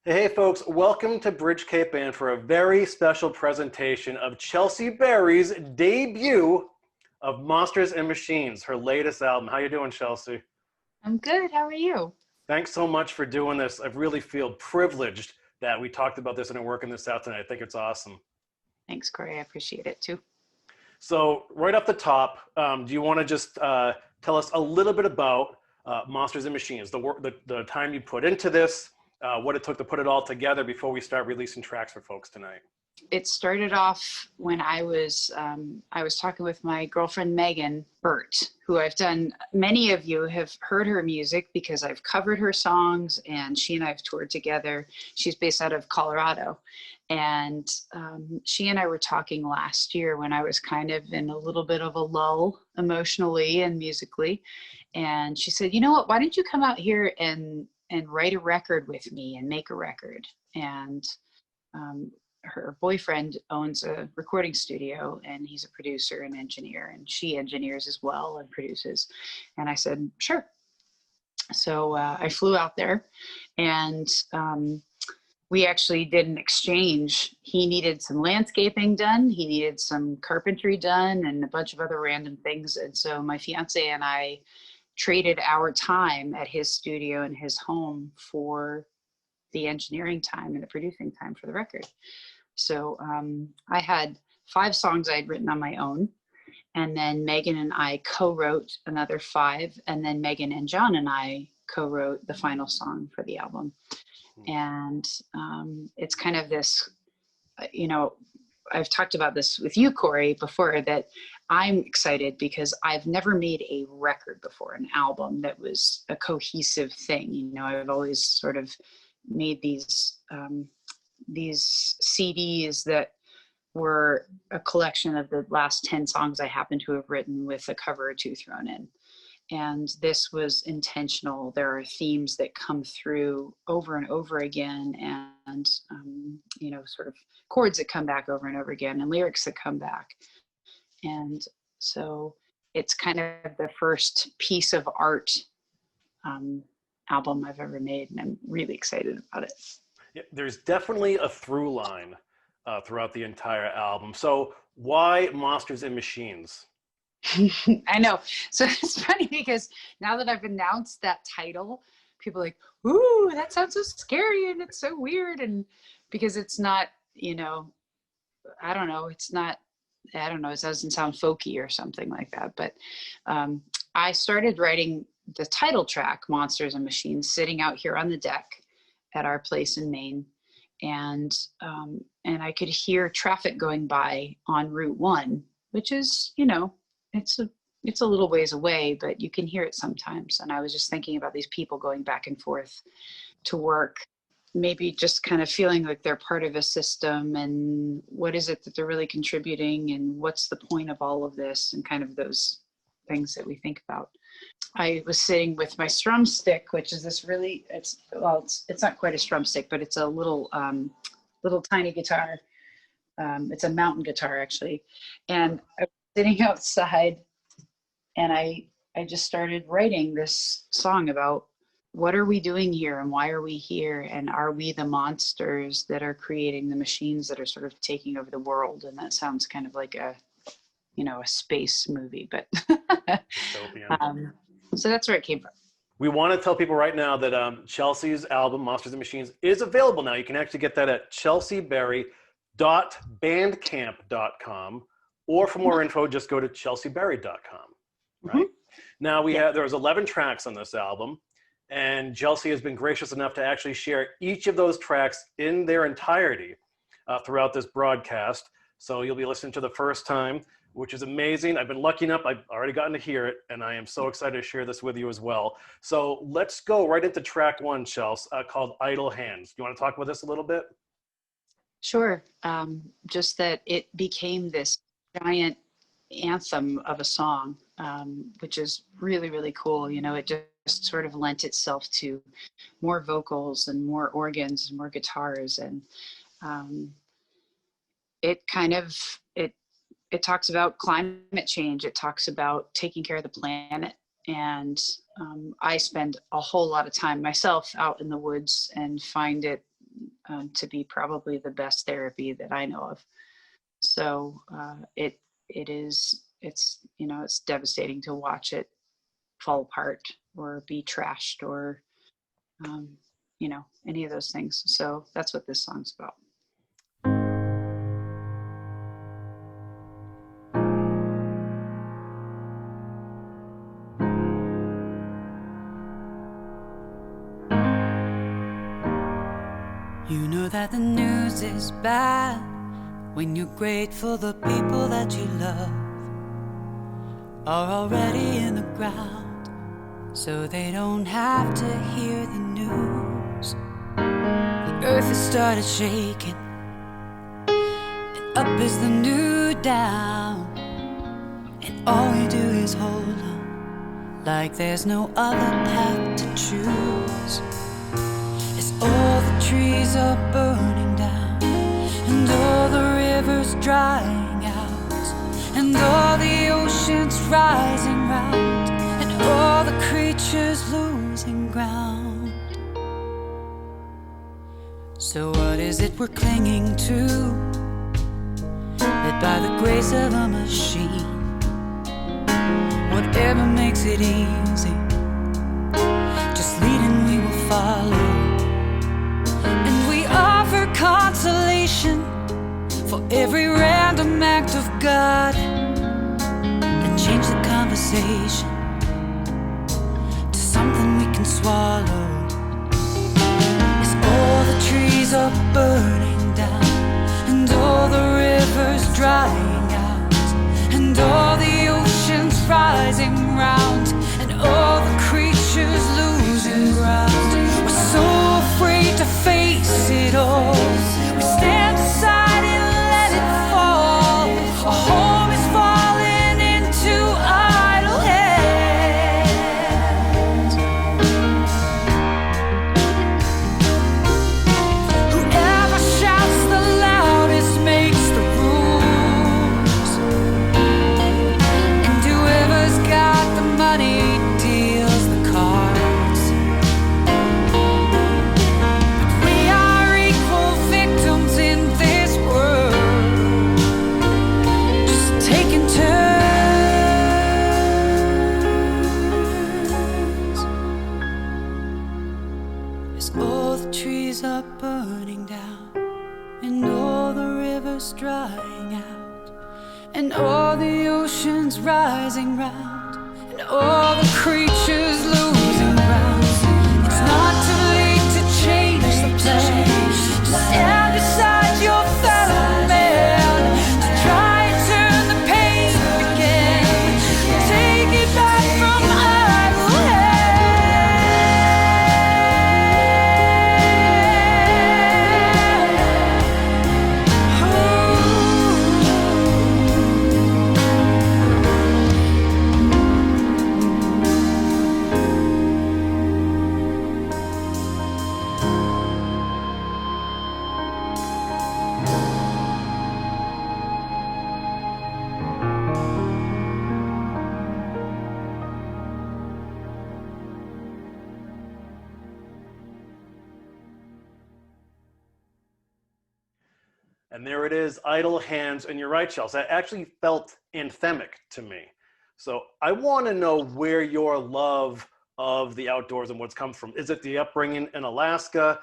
Hey folks, welcome to Bridge Cape Band for a very special presentation of Chelsea Berry's debut of Monsters and Machines, her latest album. How you doing, Chelsea? I'm good. How are you? Thanks so much for doing this. I really feel privileged that we talked about this and are working this out tonight. I think it's awesome. Thanks, Corey. I appreciate it too. So right off the top, do you want to just tell us a little bit about Monsters and Machines, the work, the time you put into this, what it took to put it all together before we start releasing tracks for folks tonight? It started off when I was talking with my girlfriend Megan Burt, who I've done. Many of you have heard her music because I've covered her songs, and she and I have toured together. She's based out of Colorado, and she and I were talking last year when I was kind of in a little bit of a lull emotionally and musically, and she said, "You know what? Why don't you come out here and write a record with me and make a record?" And um, her boyfriend owns a recording studio, and he's a producer and engineer, and she engineers as well and produces. And I said, sure. So I flew out there, and we actually did an exchange. He needed some landscaping done, he needed some carpentry done, and a bunch of other random things. And so my fiance and I traded our time at his studio and his home for the engineering time and the producing time for the record. So I had 5 songs I'd written on my own, and then Megan and I co-wrote another 5, and then Megan and John and I co-wrote the final song for the album. And it's kind of this, I've talked about this with you, Corey, before, that I'm excited because I've never made a record before, an album that was a cohesive thing. I've always sort of made these CDs that were a collection of the last 10 songs I happen to have written with a cover or 2 thrown in. And this was intentional. There are themes that come through over and over again, and sort of chords that come back over and over again, and lyrics that come back. And so it's kind of the first piece of art album I've ever made, and I'm really excited about it. Yeah, there's definitely a through line throughout the entire album. So why Monsters and Machines? I know. So it's funny because now that I've announced that title, people are like, ooh, that sounds so scary and it's so weird. And because it's not, I don't know, it doesn't sound folky or something like that. But I started writing the title track, Monsters and Machines, sitting out here on the deck at our place in Maine. And I could hear traffic going by on Route 1, which is, it's a little ways away, but you can hear it sometimes. And I was just thinking about these people going back and forth to work, maybe just kind of feeling like they're part of a system, and what is it that they're really contributing, and what's the point of all of this, and kind of those things that we think about. I was sitting with my strum stick, which is this really, it's not quite a strum stick, but it's a little tiny guitar. It's a mountain guitar actually. And I was sitting outside, and I just started writing this song about what are we doing here, and why are we here, and are we the monsters that are creating the machines that are sort of taking over the world? And that sounds kind of like a space movie, but so that's where it came from. We want to tell people right now that Chelsea's album, Monsters and Machines, is available now. You can actually get that at chelseaberry.bandcamp.com, or for more info, just go to chelseaberry.com, right? Mm-hmm. Now there's 11 tracks on this album, and Chelsea has been gracious enough to actually share each of those tracks in their entirety throughout this broadcast. So you'll be listening to the first time, which is amazing. I've been lucky enough, I've already gotten to hear it, and I am so excited to share this with you as well. So let's go right into track 1, Chelsea, called Idle Hands. Do you want to talk about this a little bit? Sure. Just that it became this giant anthem of a song, which is really, really cool. It just sort of lent itself to more vocals and more organs and more guitars. And it kind of, it talks about climate change. It talks about taking care of the planet. And I spend a whole lot of time myself out in the woods, and find it to be probably the best therapy that I know of. So it's devastating to watch it fall apart or be trashed or any of those things. So that's what this song's about. You know that the news is bad when you're grateful the people that you love are already in the ground, so they don't have to hear the news. The earth has started shaking, and up is the new down, and all we do is hold on like there's no other path to choose. As all the trees are burning down, and all the rivers drying out, and all the oceans rising round, and all the creatures losing ground. So what is it we're clinging to, led by the grace of a machine? Whatever makes it easy, just lead and we will follow. And we offer consolation for every random act of God that changed the conversation to something we can swallow. As all the trees are burning down, and all the rivers drying out, and all the oceans rising round, and all the creatures losing ground. We're so afraid to face it all. We stand aside and let it fall. Our home is falling into idle hands. Whoever shouts the loudest makes the rules, and whoever's got the money deals the cards. But we are equal victims in this world, just taking turns. As all the trees are burning down, and all the rivers drying out, and all the oceans rising round, and all the creatures losing ground. It's not too late to change the plan. Just stand beside your fellow man to try and turn the pain again. Take it back from idle And there it is, Idle Hands. And you're right, Chelsea, that actually felt anthemic to me. So I want to know where your love of the outdoors and what's come from. Is it the upbringing in Alaska?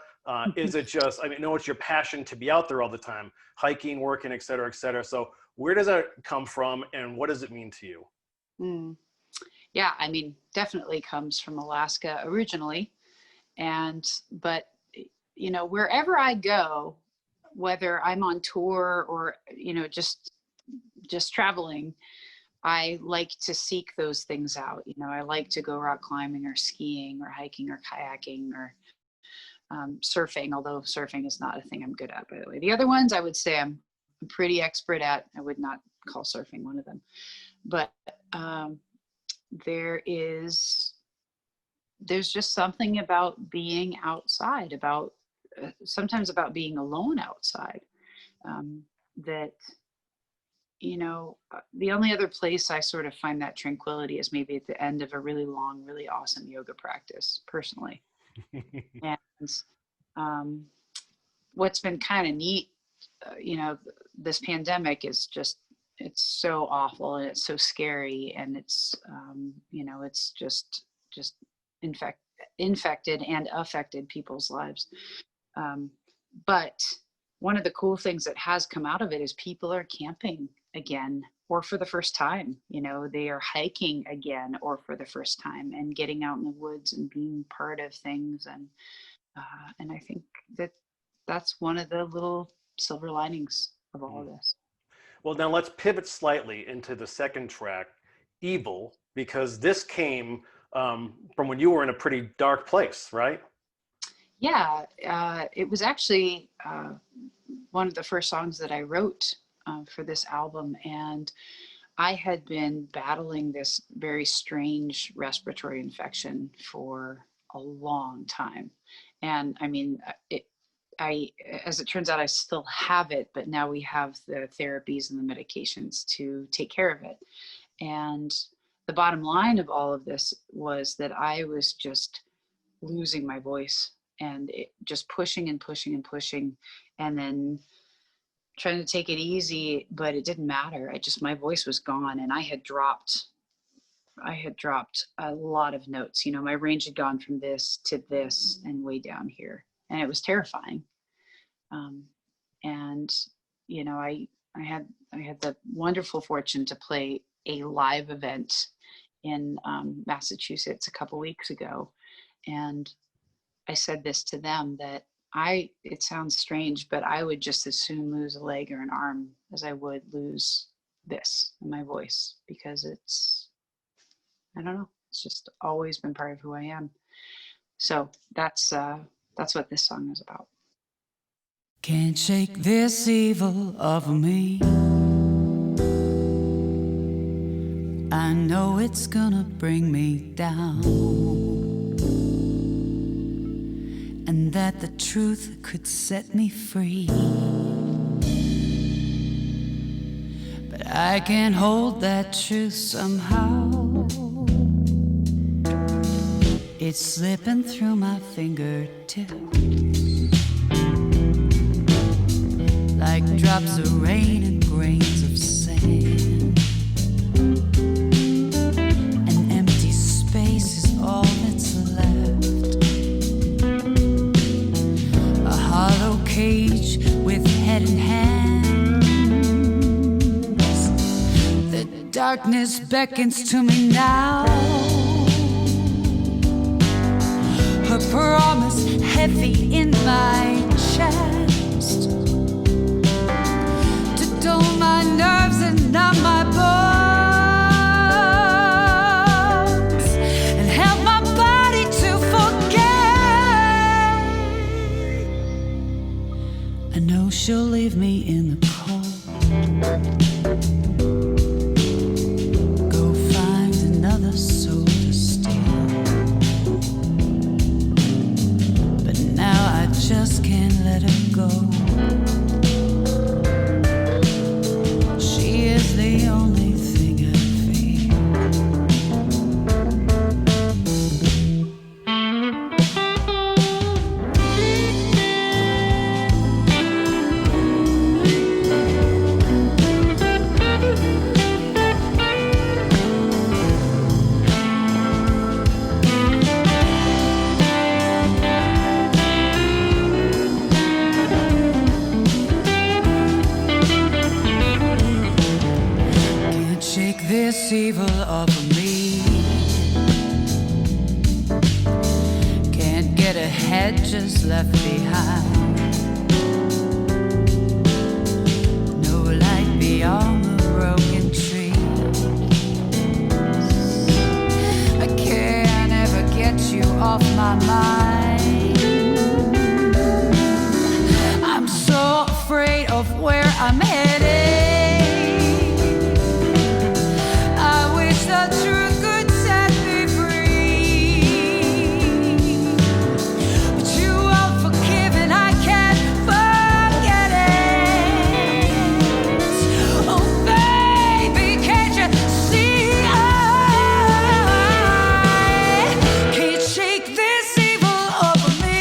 Is it just, I know it's your passion to be out there all the time, hiking, working, et cetera, et cetera. So where does that come from and what does it mean to you? Yeah, definitely comes from Alaska originally. But wherever I go, whether I'm on tour or, just traveling, I like to seek those things out. I like to go rock climbing or skiing or hiking or kayaking or surfing, although surfing is not a thing I'm good at, by the way. The other ones I would say I'm pretty expert at. I would not call surfing one of them. But there's just something about being outside, about sometimes about being alone outside, that the only other place I sort of find that tranquility is maybe at the end of a really long, really awesome yoga practice, personally. And what's been kind of neat, this pandemic is just, it's so awful and it's so scary, and it's it's just infected and affected people's lives. But one of the cool things that has come out of it is people are camping again, or for the first time. They are hiking again, or for the first time, and getting out in the woods and being part of things. And I think that's one of the little silver linings of all of this. Well, now let's pivot slightly into the second track, Evil, because this came from when you were in a pretty dark place, right? Yeah, it was actually one of the first songs that I wrote for this album. And I had been battling this very strange respiratory infection for a long time. And I mean, as it turns out, I still have it, but now we have the therapies and the medications to take care of it. And the bottom line of all of this was that I was just losing my voice, and just pushing and pushing and pushing, and then trying to take it easy, but it didn't matter. My voice was gone, and I had dropped a lot of notes. My range had gone from this to this and way down here, and it was terrifying. I had the wonderful fortune to play a live event in Massachusetts a couple weeks ago, and I said this to them, that it sounds strange, but I would just as soon lose a leg or an arm as I would lose this in my voice, because I don't know, it's just always been part of who I am. So that's what this song is about. Can't shake this evil of me. I know it's gonna bring me down, and that the truth could set me free. But I can't hold that truth somehow. It's slipping through my fingertips like drops of rain and grains of sand. An empty space is all that's left, a hollow cage with head and hands. The darkness beckons to me now, her promise heavy in my chest, to dull my nerves and numb my bones, and help my body to forget. I know she'll leave me in the cold. Go find another soul to steal. But now I just can't let her go. She is the only thing I feel. Can't shake this evil off of me. Can't get ahead, just left behind. No light beyond the broken trees. I can't ever get you off my mind. I'm so afraid of where I'm headed. I wish the truth could set me free, but you won't forgive and I can't forget it. Oh baby, can't you see I can't shake this evil over me?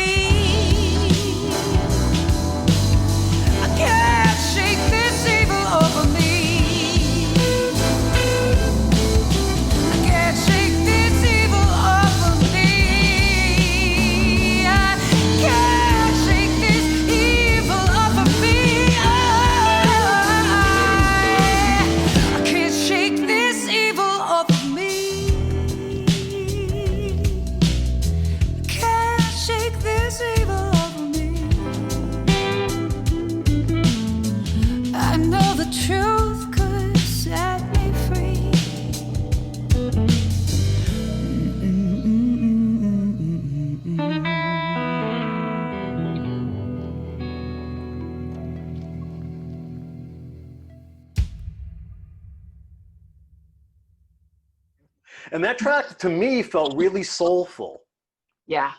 And that track to me felt really soulful. Yeah.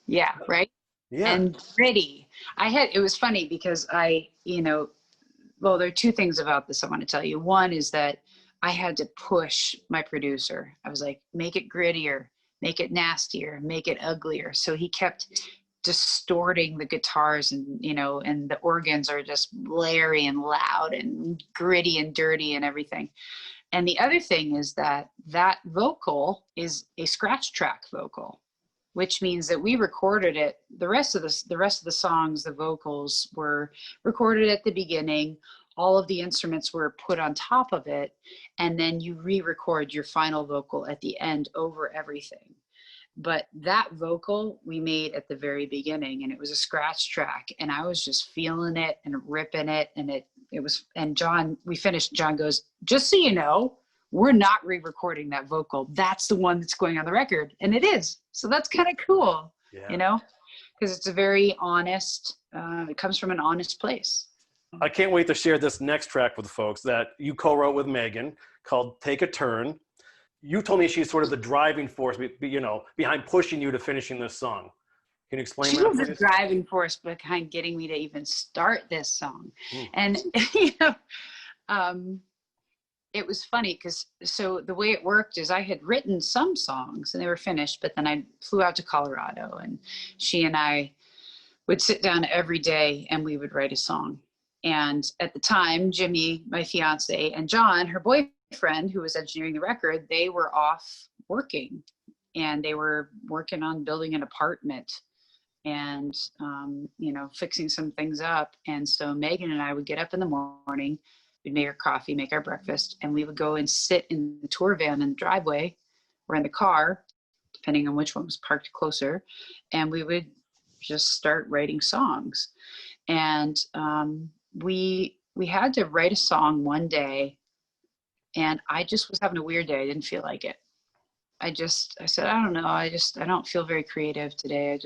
Yeah. Right. Yeah. And gritty. It was funny because well, there are two things about this I want to tell you. One is that I had to push my producer. I was like, make it grittier, make it nastier, make it uglier. So he kept distorting the guitars, and and the organs are just blary and loud and gritty and dirty and everything. And the other thing is that vocal is a scratch track vocal, which means that we recorded it. The rest of the songs, the vocals were recorded at the beginning. All of the instruments were put on top of it, and then you re-record your final vocal at the end over everything. But that vocal we made at the very beginning, and it was a scratch track, and I was just feeling it and ripping it, and it was, and we finished, John goes, just so you know, we're not re-recording that vocal. That's the one that's going on the record. And it is. So that's kind of cool, because it's a very honest, it comes from an honest place. I can't wait to share this next track with folks that you co-wrote with Megan called Take a Turn. You told me she's sort of the driving force, behind pushing you to finishing this song. Can you explain that? She was the driving force behind getting me to even start this song. And, it was funny because the way it worked is I had written some songs and they were finished, but then I flew out to Colorado, and she and I would sit down every day and we would write a song. And at the time, Jimmy, my fiance, and John, her boyfriend, who was engineering the record, they were off working, and they were working on building an apartment and, fixing some things up. And so Megan and I would get up in the morning, we'd make our coffee, make our breakfast, and we would go and sit in the tour van in the driveway or in the car, depending on which one was parked closer. And we would just start writing songs. And we had to write a song one day, and I just was having a weird day. I didn't feel like it. I said, I don't know. I don't feel very creative today. I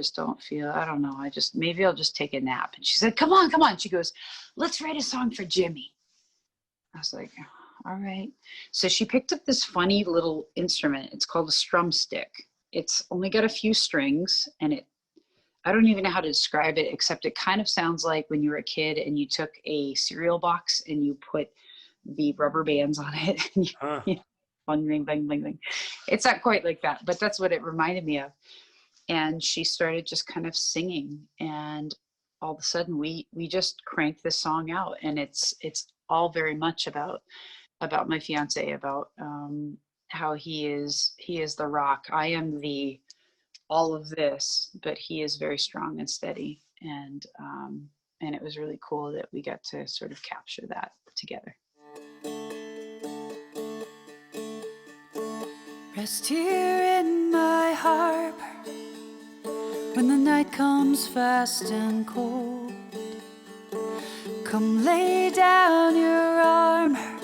don't know. Maybe I'll just take a nap. And she said, come on. She goes, let's write a song for Jimmy. I was like, all right. So she picked up this funny little instrument. It's called a strum stick. It's only got a few strings, and I don't even know how to describe it, except it kind of sounds like when you were a kid and you took a cereal box and you put the rubber bands on it. And bling, bling, bling, bling, bling. It's not quite like that, but that's what it reminded me of. And she started just kind of singing, and all of a sudden we just cranked this song out. And it's all very much about my fiance, about how he is the rock. I am the all of this, but he is very strong and steady. And it was really cool that we got to sort of capture that together. Rest here in my harbor when the night comes fast and cold. Come lay down your armor.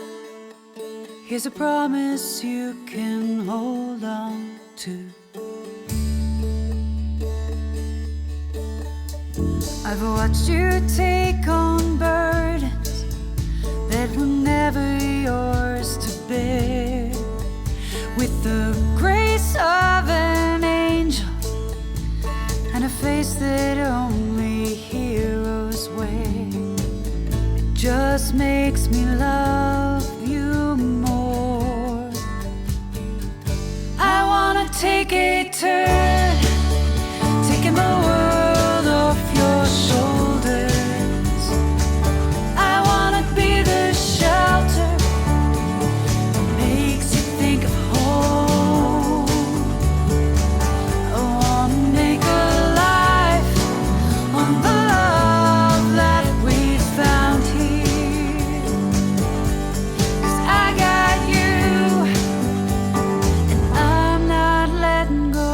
Here's a promise you can hold on to. I've watched you take on burdens that were never yours to bear, with the grace of an angel and a face that only heroes wear. It just makes me love you more. I wanna take a turn, taking the world off your shoulders. I wanna be the shelter that makes you think of home. I wanna make a life on the love that we found here. 'Cause I got you, and I'm not letting go.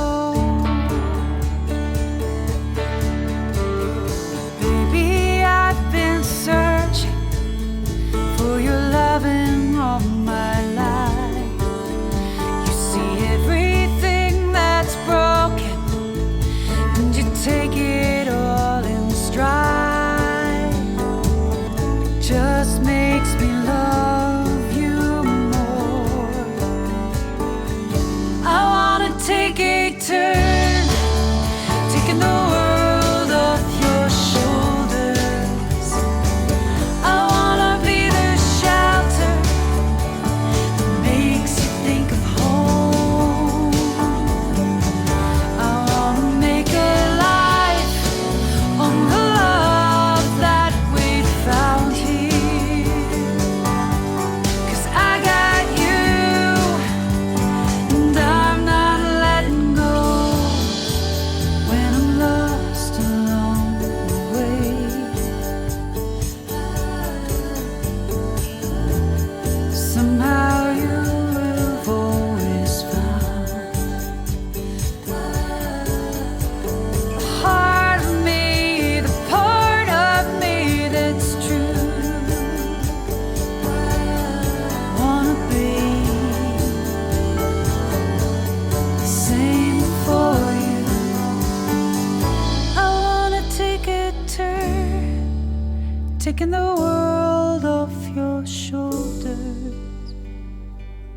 taking the world off your shoulders.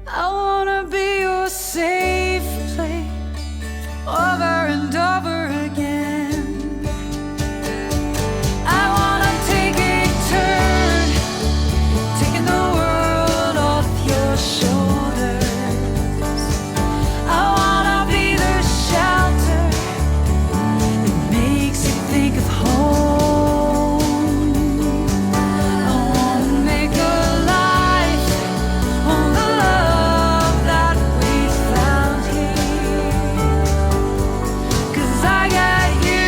I wanna be your safe place over and over again. I wanna take a turn, taking the world off your shoulders. I wanna be the shelter that makes you think of home. I wanna make a life on the love that we found here. 'Cause I got you,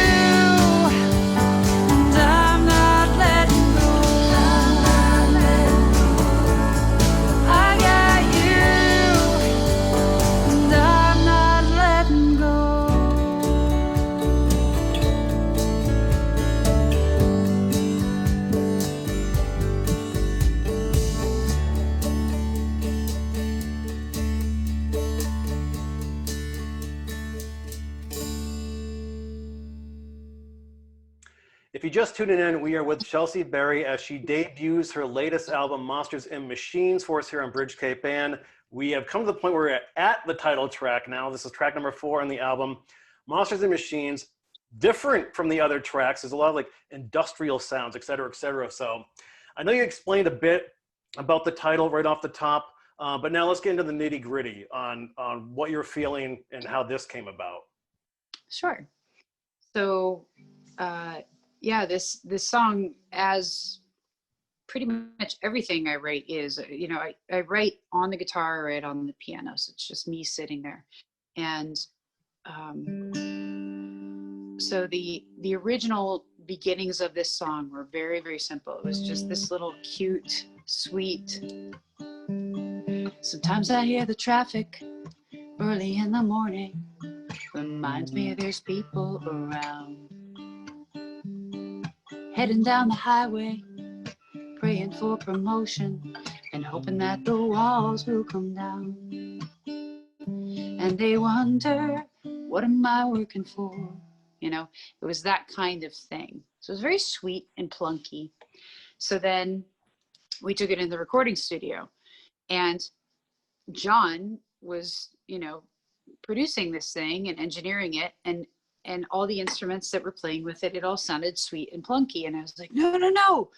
and I'm not letting go. I got you, and I'm not letting go. If you just tuned in, we are with Chelsea Berry as she debuts her latest album, Monsters and Machines, for us here on Bridge Cape Band. We have come to the point where we're at the title track now. This is track number 4 on the album, Monsters and Machines. Different from the other tracks. There's a lot of like industrial sounds, et cetera, et cetera. So I know you explained a bit about the title right off the top, but now let's get into the nitty gritty on what you're feeling and how this came about. Sure. So, yeah, this song, as pretty much everything I write is, you know, I write on the guitar, I write on the piano, so it's just me sitting there. And so the original beginnings of this song were very, very simple. It was just this little cute, sweet. Sometimes I hear the traffic early in the morning, reminds me there's people around. Heading down the highway, praying for promotion and hoping that the walls will come down. And they wonder, what am I working for? You know, it was that kind of thing. So it was very sweet and plunky. So then we took it in the recording studio, and John was, you know, producing this thing and engineering it, and all the instruments that were playing with it, it all sounded sweet and plunky. And I was like, no,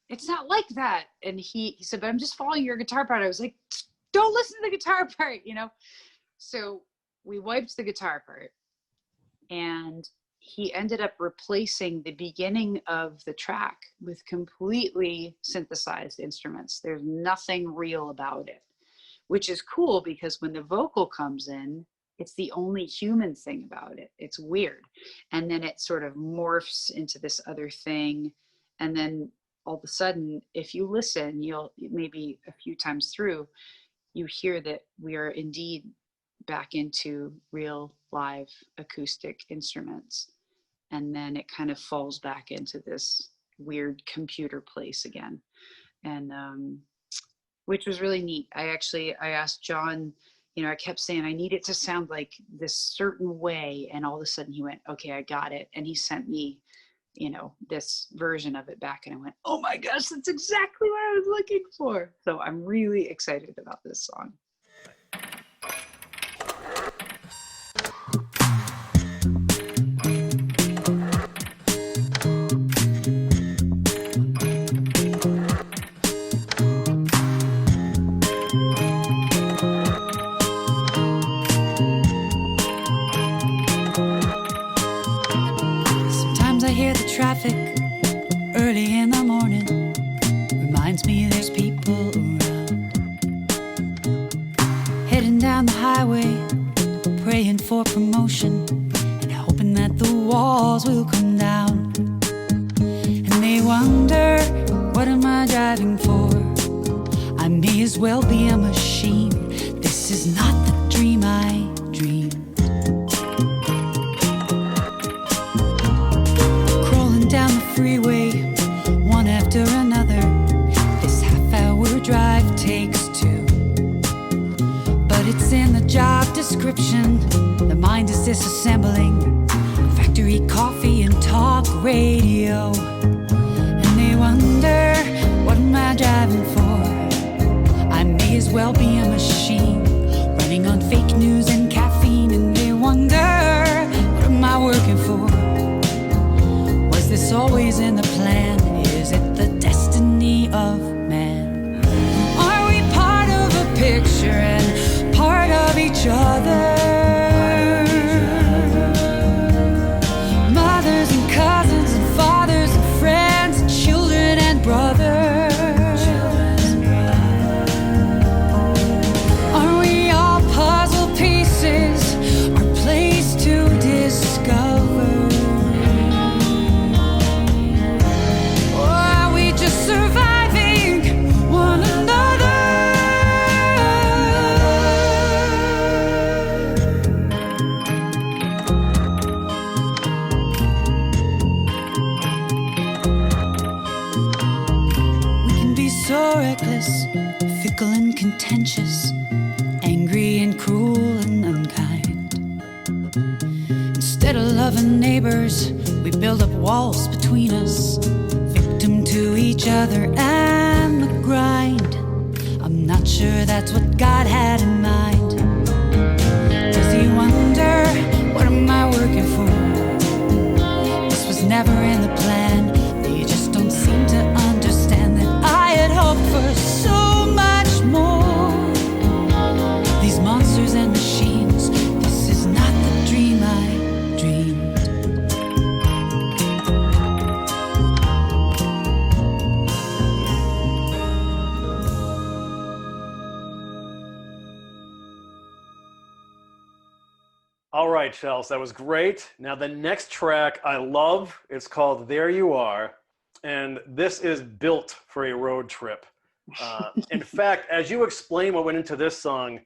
it's not like that. And he said, but I'm just following your guitar part. I was like, don't listen to the guitar part, you know? So we wiped the guitar part, and he ended up replacing the beginning of the track with completely synthesized instruments. There's nothing real about it, which is cool because when the vocal comes in, it's the only human thing about it. It's weird. And then it sort of morphs into this other thing. And then all of a sudden, if you listen, you'll maybe a few times through, you hear that we are indeed back into real live acoustic instruments. And then it kind of falls back into this weird computer place again. And which was really neat. I asked John, you know, I kept saying, I need it to sound like this certain way. And all of a sudden he went, okay, I got it. And he sent me, you know, this version of it back. And I went, oh my gosh, that's exactly what I was looking for. So I'm really excited about this song. Traffic early in the morning reminds me there's people around. Heading down the highway, praying for promotion and hoping that the walls will come down. And they wonder, what am I driving for? I may as well be a machine. This is not the dream I dreamed. Down the freeway, one after another. This half-hour drive takes 2. But it's in the job description. The mind is disassembling. Factory coffee and talk radio. And they wonder, I'll be a machine running on fake news and caffeine, and they wonder, what am I working for? Was this always in the plan? Is it the destiny of man? Are we part of a picture and part of each other? Mothers and cousins and fathers and friends and children and brothers. Are we all puzzle pieces, our place to discover? Or are we just surviving one another? We can be so reckless, fickle and contentious, angry and cruel and unkind. Instead of loving neighbors, we build up walls between us, victim to each other and the grind. I'm not sure that's what God had in mind. Does he wonder, what am I working for? This was never in the plan. They just don't seem to understand that I had hoped for so much more. These monsters and machines, this is not the dream I dreamed. All right, Chels, that was great. Now the next track I love, it's called There You Are, and this is built for a road trip. In fact, as you explain what went into this song,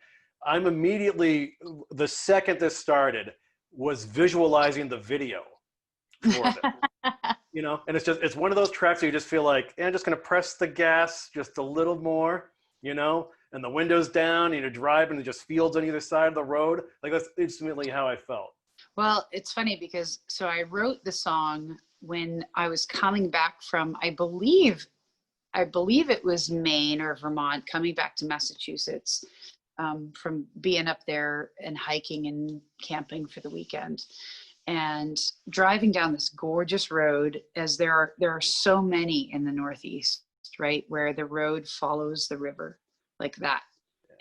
I'm immediately, the second this started, was visualizing the video for it. You know, and it's one of those tracks where you just feel like, I'm just gonna press the gas just a little more, you know, and the windows down, and you're driving, and just fields on either side of the road. Like, that's instantly how I felt. Well, it's funny because so I wrote the song when I was coming back from, I believe it was Maine or Vermont, coming back to Massachusetts, from being up there and hiking and camping for the weekend, and driving down this gorgeous road, as there are so many in the Northeast, right, where the road follows the river like that.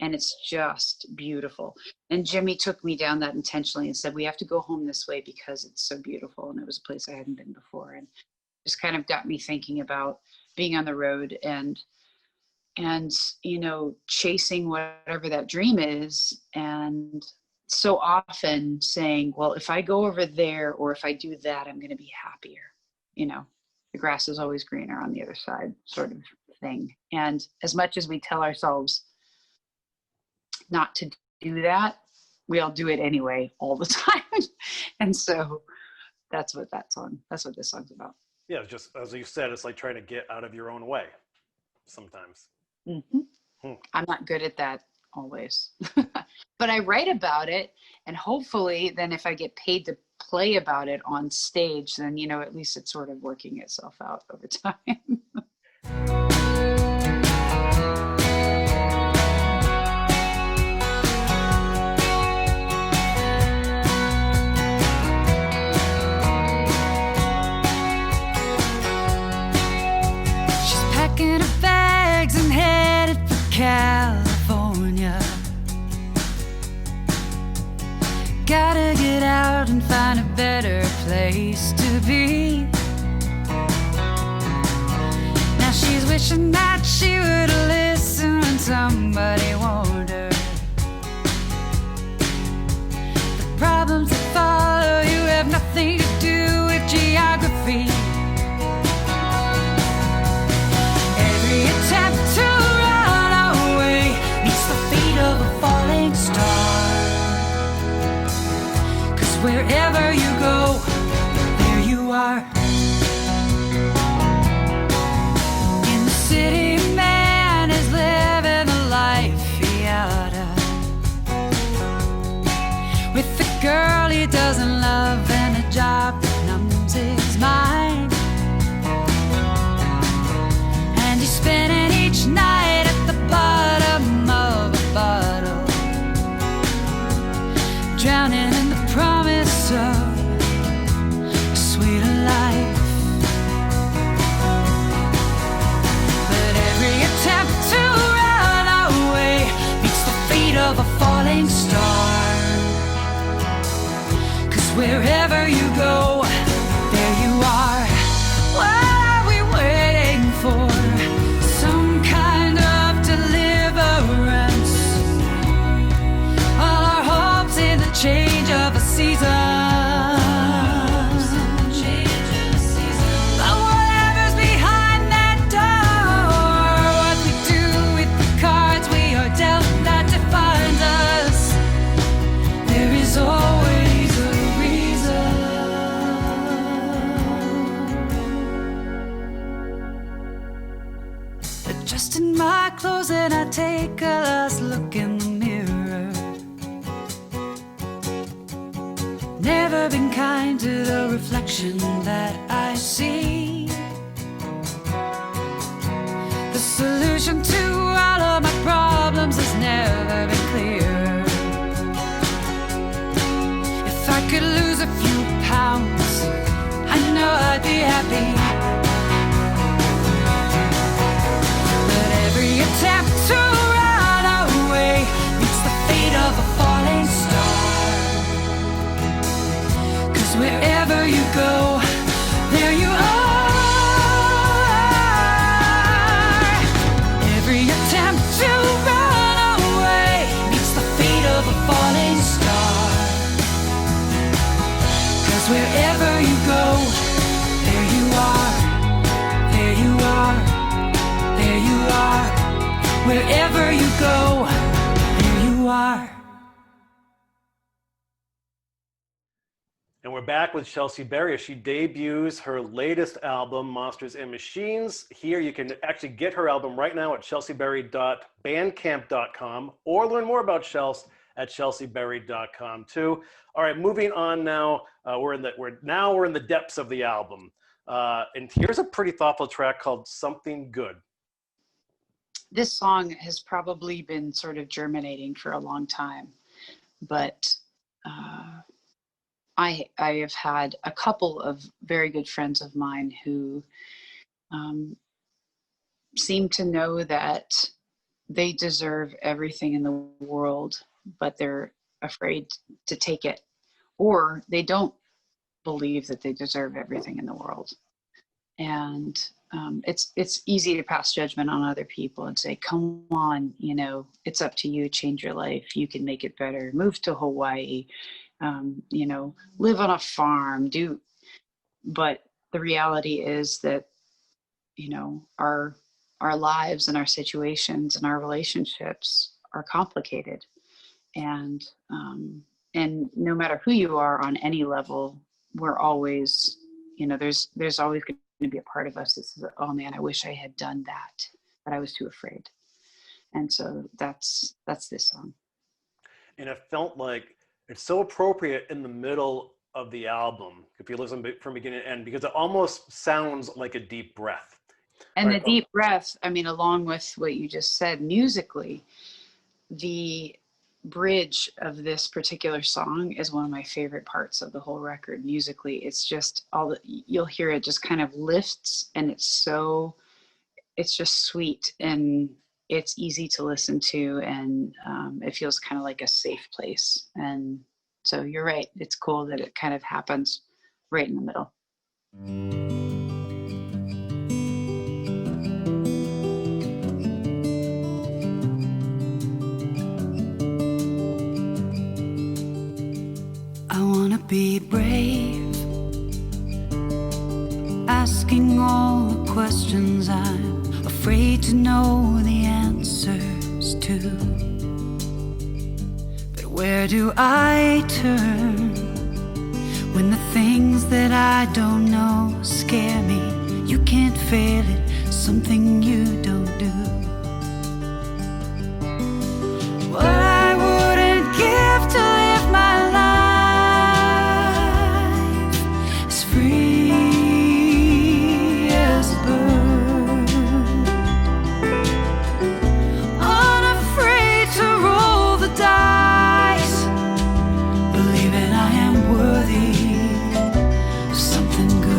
And it's just beautiful. And Jimmy took me down that intentionally and said, we have to go home this way because it's so beautiful. And it was a place I hadn't been before. And just kind of got me thinking about being on the road and, you know, chasing whatever that dream is. And so often saying, well, if I go over there, or if I do that, I'm going to be happier. You know, the grass is always greener on the other side, sort of thing. And as much as we tell ourselves not to do that, we all do it anyway all the time. And so that's what this song's about. Yeah, it's just, as you said, it's like trying to get out of your own way sometimes. Mm-hmm. I'm not good at that always. But I write about it, and hopefully then if I get paid to play about it on stage, then, you know, at least it's sort of working itself out over time. Packing her bags and headed for California. Gotta get out and find a better place to be. Now she's wishing that she would listen when somebody warned her. The problems that follow you have nothing to do with geography. Attempt to run away meets the fate of a falling star. 'Cause wherever you go, there you are. In the city, man is living the life he oughta, with a girl he doesn't love and a job that numbs his mind. Spending each night at the bottom of falling star. 'Cause wherever you go, there you are. What are we waiting for? Some kind of deliverance. All our hopes in the change of a season. But whatever's behind that door, what we do with the cards we are dealt, that defines us. There is always a reason. Adjusting my clothes and I take a last look in the mirror. Never been kind to the reflection that I see. The solution to all of my problems has never been clearer. If I could lose a few pounds, I know I'd be happy. But every attempt to run away meets the fate of a falling star. 'Cause wherever you go, there you are. Every attempt to run away meets the fate of a falling star. 'Cause wherever you go, there you are. There you are. There you are. Wherever you go, there you are. And we're back with Chelsea Berry as she debuts her latest album, Monsters and Machines. Here you can actually get her album right now at chelseaberry.bandcamp.com or learn more about Chels at chelseaberry.com too. All right, moving on now. We're in the depths of the album. And here's a pretty thoughtful track called Something Good. This song has probably been sort of germinating for a long time, but I have had a couple of very good friends of mine who seem to know that they deserve everything in the world, but they're afraid to take it, or they don't believe that they deserve everything in the world. And it's easy to pass judgment on other people and say, come on, it's up to you, change your life, you can make it better, move to Hawaii, live on a farm, but the reality is that, our lives and our situations and our relationships are complicated. And no matter who you are on any level, we're always, there's always going to be a part of us that says, oh man, I wish I had done that, but I was too afraid. And so that's this song. And it felt like it's so appropriate in the middle of the album, if you listen from beginning to end, because it almost sounds like a deep breath. And right? The deep breath, along with what you just said, musically, the bridge of this particular song is one of my favorite parts of the whole record. Musically, it's just you'll hear it just kind of lifts, and it's just sweet, and it's easy to listen to, and it feels kind of like a safe place. And so you're right, it's cool that it kind of happens right in the middle. I wanna be brave, asking all the questions I'm afraid to know the answers to. But where do I turn when the things that I don't know scare me? You can't fail it, something you don't do. What I wouldn't give to live my life as free as a bird, unafraid to roll the dice, believing I am worthy of something good.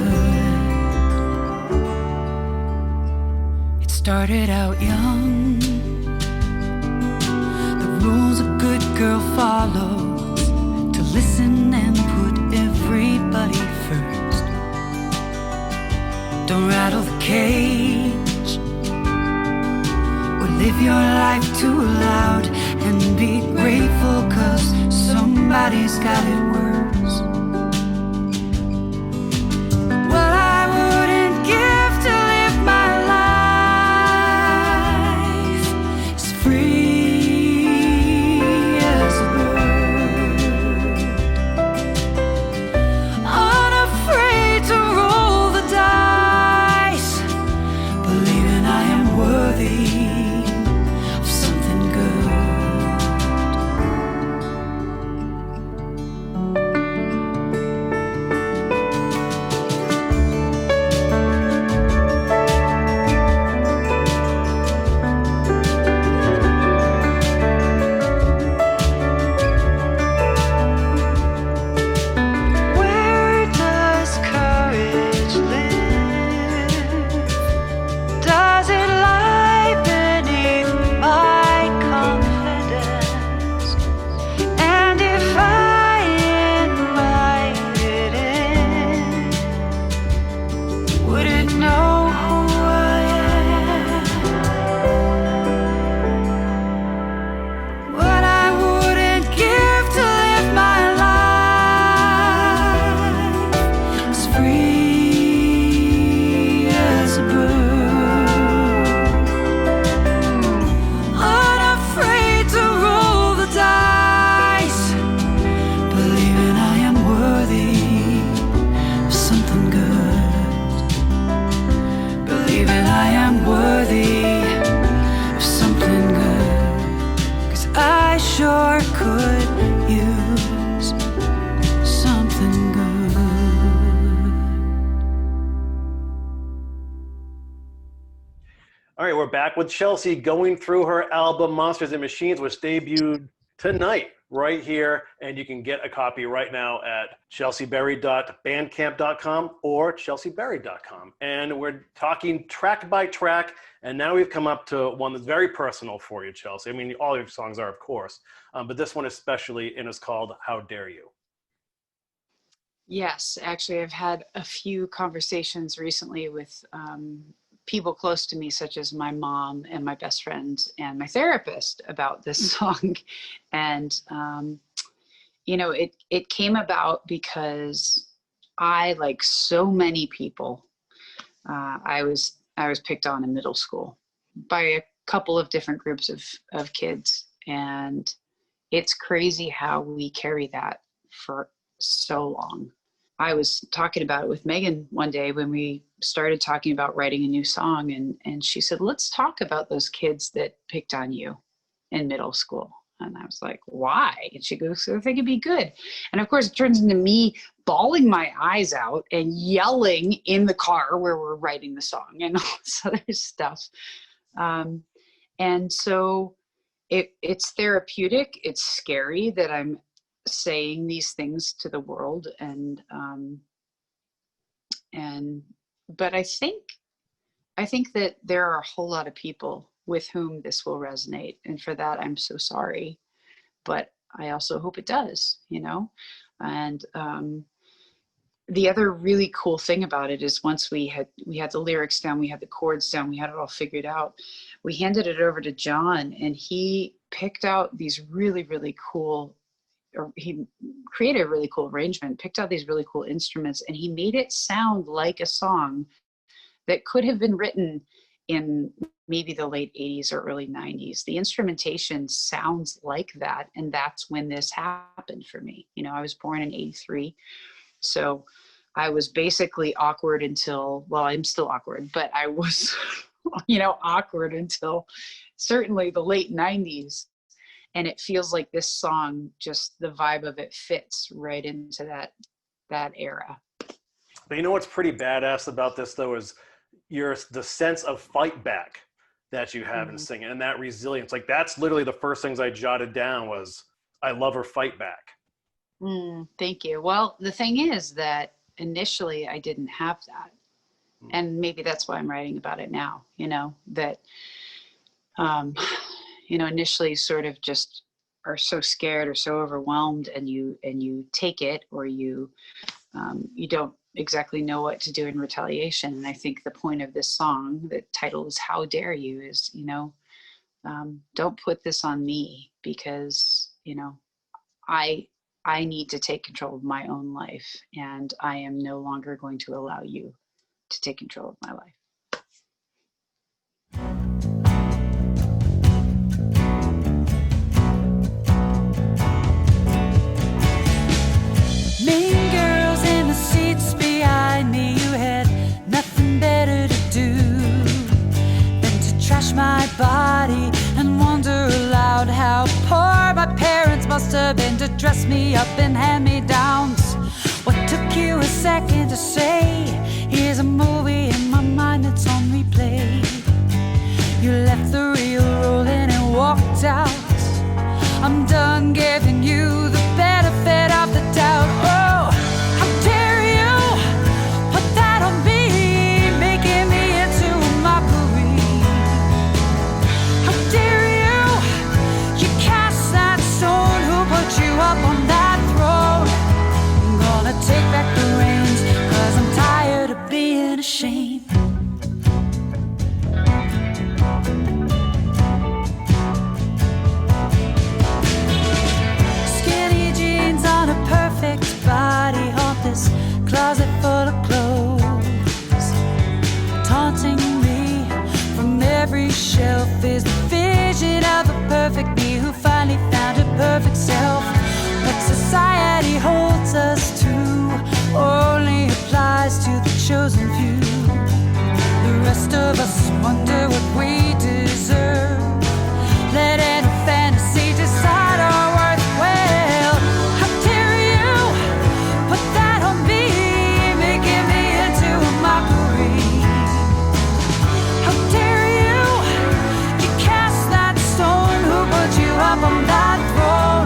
It started out young, the rules of good girl follows to listen and put everybody first. Don't rattle the cage or live your life too loud, and be grateful 'cause somebody's got it worse. What I wouldn't give to live my life is free as a bird, unafraid to roll the dice, believing I am worthy of something good. Where does courage live? Does it lie beneath my confidence? And if I invite it in, would it know who I am? What I wouldn't give to live my life is free as a bird, unafraid to roll the dice, believing I am worthy of something good, believing I am worthy of something good, 'cause I sure could use something good. All right, we're back with Chelsea going through her album Monsters and Machines, which debuted tonight right here. And you can get a copy right now at chelseaberry.bandcamp.com or chelseaberry.com. And we're talking track by track. And now we've come up to one that's very personal for you, Chelsea. I mean, all your songs are, of course, but this one especially, and is called How Dare You. Yes, actually, I've had a few conversations recently with people close to me, such as my mom and my best friend and my therapist, about this song. And, you know, it came about because I, like so many people, I was picked on in middle school by a couple of different groups of kids. And it's crazy how we carry that for so long. I was talking about it with Megan one day when we started talking about writing a new song, and she said, let's talk about those kids that picked on you in middle school. And I was like, why? And she goes, I think it'd be good. And of course, it turns into me bawling my eyes out and yelling in the car where we're writing the song and all this other stuff. And so it's therapeutic. It's scary that I'm saying these things to the world, but I think that there are a whole lot of people with whom this will resonate, and for that I'm so sorry, but I also hope it does, you know. And the other really cool thing about it is once we had the lyrics down, we had the chords down, we had it all figured out, we handed it over to John, and he picked out these really, really cool, or he created a really cool arrangement, picked out these really cool instruments, and he made it sound like a song that could have been written in maybe the late 80s or early 90s. The instrumentation sounds like that, and that's when this happened for me. You know, I was born in 83, so I was basically awkward until, well, I'm still awkward, but I was, you know, awkward until certainly the late 90s. And it feels like this song, just the vibe of it fits right into that era. But you know what's pretty badass about this, though, is the sense of fight back that you have in singing, and that resilience. Like, that's literally the first things I jotted down was, I love her fight back. Thank you. Well, the thing is that initially I didn't have that. And maybe that's why I'm writing about it now, you know, that, you know, initially sort of just are so scared or so overwhelmed, and you take it, or you don't exactly know what to do in retaliation. And I think the point of this song, the title is "How Dare You," is, don't put this on me, because I need to take control of my own life, and I am no longer going to allow you to take control of my life. Mean girls in the seats behind me, you had nothing better to do than to trash my body and wonder aloud how poor my parents must have been to dress me up in hand-me-downs. What took you a second to say? Here's a movie in my mind that's on replay. You left the reel rolling and walked out. I'm done giving you the benefit of the doubt. Oh, how dare you put that on me, making me into a mockery. How dare you cast that stone, who put you up on that throne. I'm gonna take back the reins, 'cause I'm tired of being ashamed. Body, haunt this closet full of clothes. Taunting me from every shelf is the vision of a perfect me who finally found her perfect self. What society holds us to only applies to the chosen few. The rest of us wonder what we deserve. Let any fantasy decide our worth well. Up on that throne,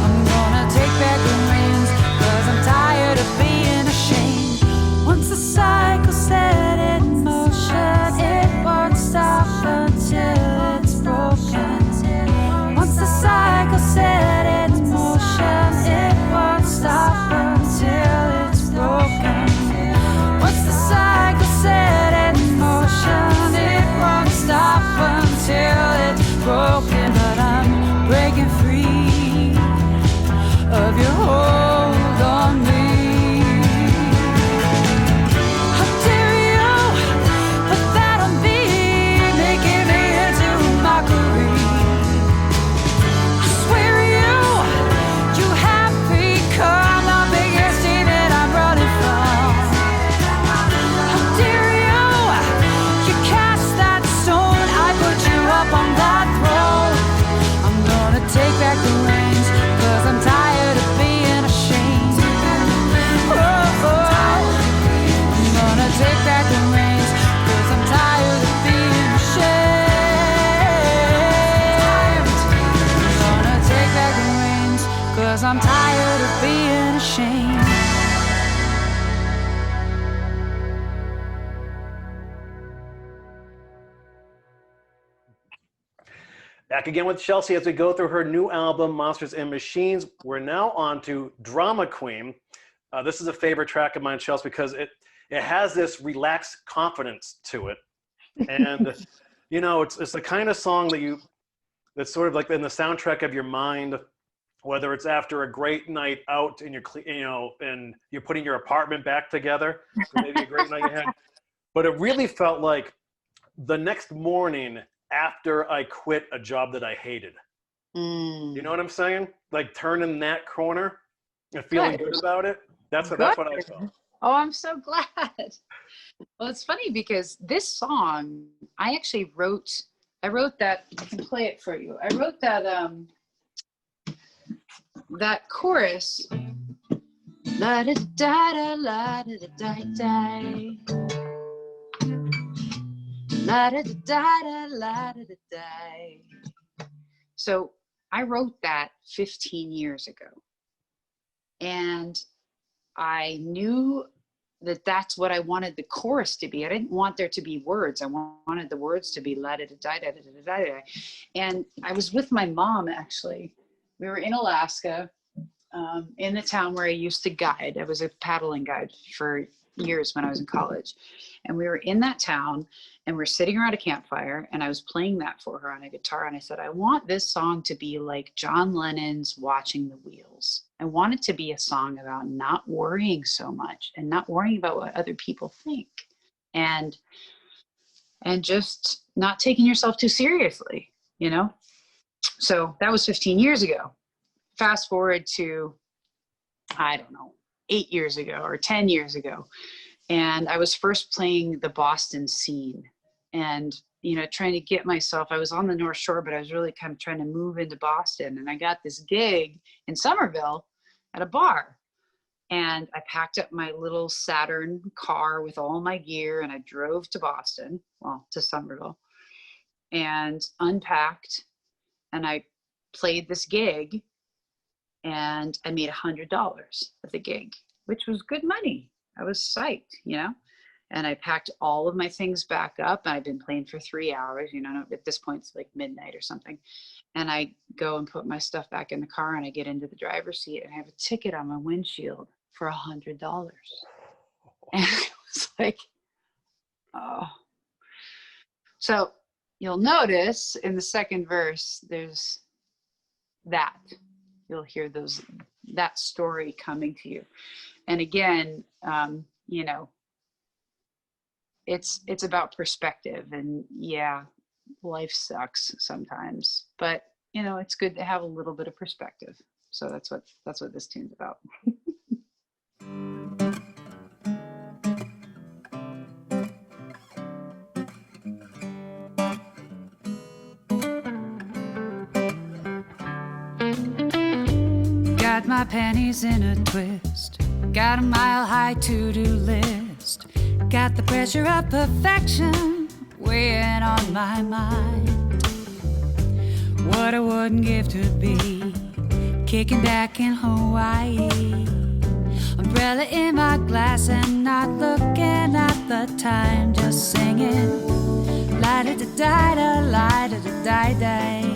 I'm gonna take back the reins, 'cause I'm tired of being ashamed. Once the cycle set in motion, it won't stop until it's broken. Once the cycle set in motion, it won't stop until it's broken. Once the cycle set in motion, it won't stop until it's broken. But I'm breaking free of your hold on me. How dare you put that on me, making me into a mockery. I swear you have become the biggest demon I'm running from. How dare you cast that stone, I put you up on that throne. Take back the reins, 'cause I'm tired of being ashamed. Oh, I'm gonna take back the reins, 'cause I'm tired of being ashamed. I'm gonna take back the reins, 'cause I'm tired of being ashamed. Back again with Chelsea as we go through her new album, Monsters and Machines. We're now on to Drama Queen. This is a favorite track of mine, Chelsea, because it has this relaxed confidence to it. And, it's the kind of song that's sort of like in the soundtrack of your mind, whether it's after a great night out and and you're putting your apartment back together, so maybe a great night you had. But it really felt like the next morning after I quit a job that I hated. You know what I'm saying? Like turning that corner and feeling good about it. That's what I felt. Oh, I'm so glad. Well, it's funny because this song, I wrote that, I can play it for you. I wrote that chorus. La da da da la da da da. La da da da la da da. So I wrote that 15 years ago, and I knew that that's what I wanted the chorus to be. I didn't want there to be words. I wanted the words to be la da da da da da da da. And I was with my mom actually We were in Alaska, in the town where I used to guide. I was a paddling guide for years when I was in college. And we were in that town and we're sitting around a campfire and I was playing that for her on a guitar. And I said, I want this song to be like John Lennon's Watching the Wheels. I want it to be a song about not worrying so much and not worrying about what other people think. And just not taking yourself too seriously, you know? So that was 15 years ago. Fast forward to, I don't know, 8 years ago or 10 years ago. And I was first playing the Boston scene and, you know, trying to get myself, I was on the North Shore, but I was really kind of trying to move into Boston. And I got this gig in Somerville at a bar. And I packed up my little Saturn car with all my gear and I drove to Boston, well, to Somerville, and unpacked. And I played this gig and I made $100 at the gig, which was good money. I was psyched, you know, and I packed all of my things back up. And I've been playing for 3 hours, you know, at this point it's like midnight or something. And I go and put my stuff back in the car and I get into the driver's seat and I have a ticket on my windshield for $100. And it was like, oh. So you'll notice in the second verse, there's that. You'll hear that story coming to you. And again, you know, it's about perspective, and yeah, life sucks sometimes, but you know, it's good to have a little bit of perspective. So that's what this tune's about. Got my pennies in a twist, got a mile-high to-do list, got the pressure of perfection weighing on my mind. What I wouldn't give to be kicking back in Hawaii, umbrella in my glass and not looking at the time, just singing la-da-da-da-da, la-da-da-da-da.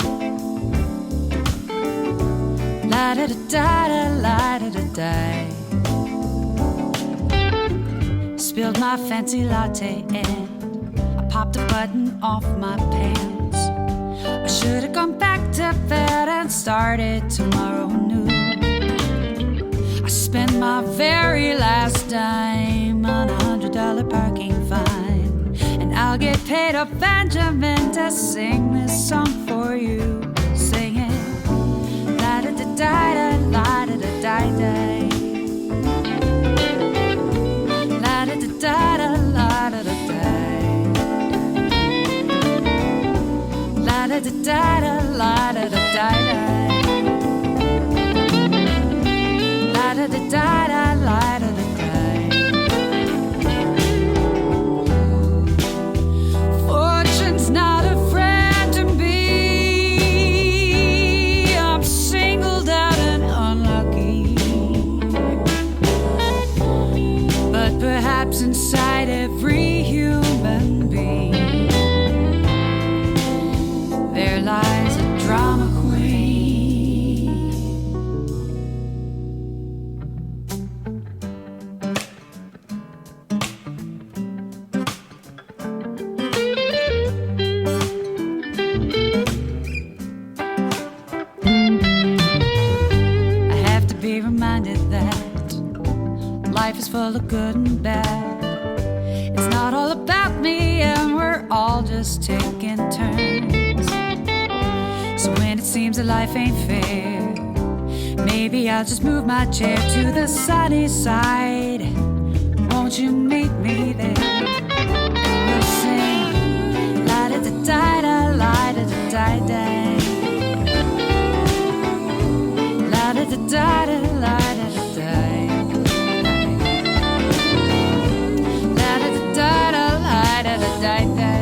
La-da-da-da-da, la-da-da-da. Spilled my fancy latte and I popped a button off my pants. I should have gone back to bed and started tomorrow new. I spent my very last dime on $100 parking fine, and I'll get paid a Benjamin to sing this song for you. Sing it. La-da-da-da-da, la-da-da-da-da. La-da-da-da-da, la-da-da-da. La-da-da-da-da, la-da-da-da-da. La-da-da-da-da, la-da-da-da. Fortune's not a friend to me. I'm singled out and unlucky. But perhaps inside every human being there lies a drama queen. I have to be reminded that life is full of good and bad. It's not all about me and we're all just taking turns. So when it seems that life ain't fair, maybe I'll just move my chair to the sunny side. Won't you meet me there? And we'll sing la-da-da-da-da, la-da-da-da-da. La-da-da-da-da, la-da-da-da. La-da-da-da-da, la-da-da-da-da.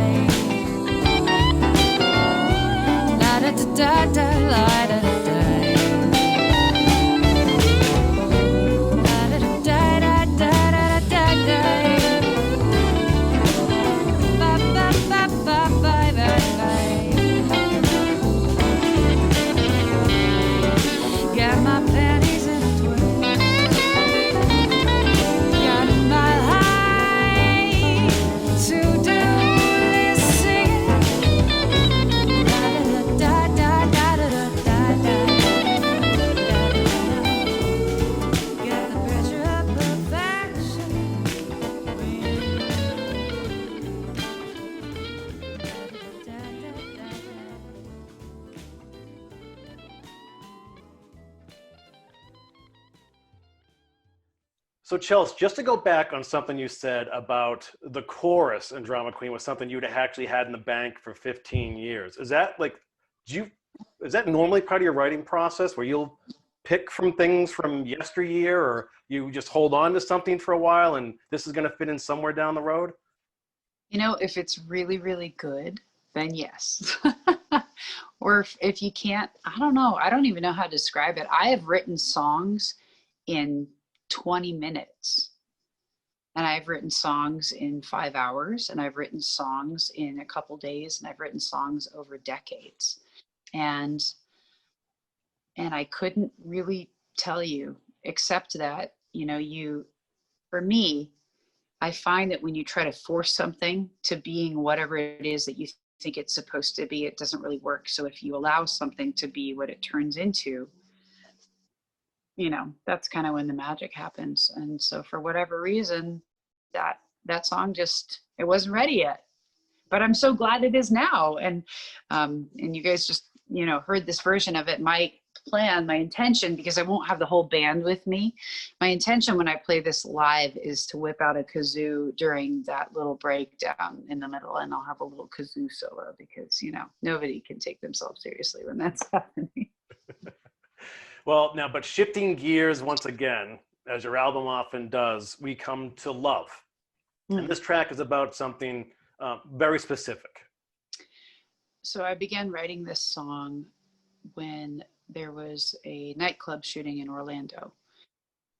La-da-da-da-da, la-da-da-da. La-da-da-da-da-da-da-da. Ba-ba-ba-ba-ba-ba-ba. So Chelsea, just to go back on something you said about the chorus in Drama Queen was something you'd actually had in the bank for 15 years. Is that like, is that normally part of your writing process where you'll pick from things from yesteryear, or you just hold on to something for a while and this is going to fit in somewhere down the road? You know, if it's really, really good, then yes. Or if you can't, I don't know. I don't even know how to describe it. I have written songs in 20 minutes. And I've written songs in 5 hours, and I've written songs in a couple days, and I've written songs over decades. And I couldn't really tell you, except that, you know, for me, I find that when you try to force something to being whatever it is that you think it's supposed to be, it doesn't really work. So if you allow something to be what it turns into, you know, that's kind of when the magic happens. And so for whatever reason, that song just, it wasn't ready yet, but I'm so glad it is now. And you guys just, you know, heard this version of it. My plan, my intention, because I won't have the whole band with me, my intention when I play this live is to whip out a kazoo during that little breakdown in the middle, and I'll have a little kazoo solo because, you know, nobody can take themselves seriously when that's happening. Well, now, but shifting gears once again, as your album often does, we come to love. And this track is about something very specific. So I began writing this song when there was a nightclub shooting in Orlando.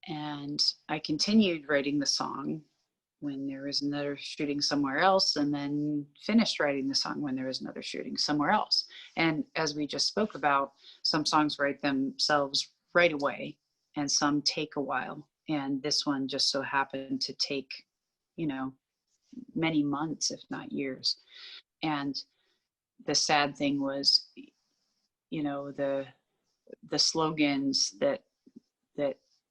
And I continued writing the song when there was another shooting somewhere else, and then finished writing the song when there was another shooting somewhere else. And as we just spoke about, some songs write themselves right away and some take a while. And this one just so happened to take, you know, many months, if not years. And the sad thing was, you know, the slogans that